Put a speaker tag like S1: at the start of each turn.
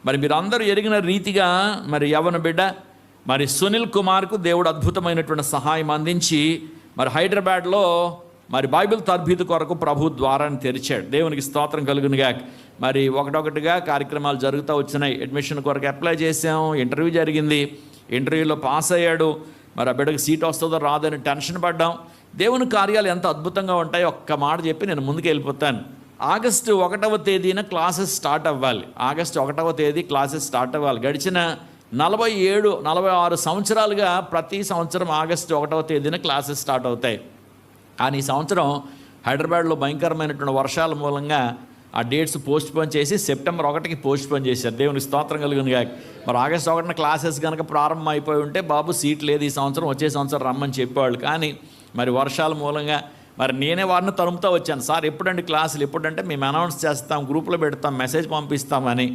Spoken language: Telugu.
S1: మరి మీరందరూ ఎరిగిన రీతిగా మరి యవ్వన బిడ్డ మరి సునీల్ కుమార్కు దేవుడు అద్భుతమైనటువంటి సహాయం అందించి మరి హైదరాబాద్లో మరి బైబిల్ తర్బీదు కొరకు ప్రభు ద్వారాన్ని తెరిచాడు. దేవునికి స్తోత్రం కలుగునుగా. మరి ఒకటొకటిగా కార్యక్రమాలు జరుగుతూ వచ్చినాయి. అడ్మిషన్ కొరకు అప్లై చేసాం, ఇంటర్వ్యూ జరిగింది, ఇంటర్వ్యూలో పాస్ అయ్యాడు. మరి ఆ బిడ్డకు సీట్ వస్తుందో రాదని టెన్షన్ పడ్డాం. దేవుని కార్యాలు ఎంత అద్భుతంగా ఉంటాయో ఒక్క మాట చెప్పి నేను ముందుకు వెళ్ళిపోతాను. ఆగస్టు 1వ తేదీన క్లాసెస్ స్టార్ట్ అవ్వాలి. ఆగస్టు 1వ తేదీ క్లాసెస్ స్టార్ట్ అవ్వాలి. గడిచిన 46 సంవత్సరాలుగా ప్రతి సంవత్సరం ఆగస్టు 1వ తేదీన క్లాసెస్ స్టార్ట్ అవుతాయి. కానీ ఈ సంవత్సరం హైదరాబాద్లో భయంకరమైనటువంటి వర్షాల మూలంగా ఆ డేట్స్ పోస్ట్పోన్ చేసి సెప్టెంబర్ 1కి పోస్ట్పోన్ చేశారు. దేవునికి స్తోత్రం కలుగునుగా. మరి ఆగస్టు 1న క్లాసెస్ కనుక ప్రారంభం అయిపోయి ఉంటే బాబు సీట్ లేదు ఈ సంవత్సరం, వచ్చే సంవత్సరం రమ్మని చెప్పేవాళ్ళు. కానీ మరి వర్షాల మూలంగా మరి నేనే వారిని తరుముతూ వచ్చాను. సార్ ఎప్పుడండి క్లాసులు, ఎప్పుడంటే మేము అనౌన్స్ చేస్తాం, గ్రూప్లో పెడతాం, మెసేజ్ పంపిస్తామని.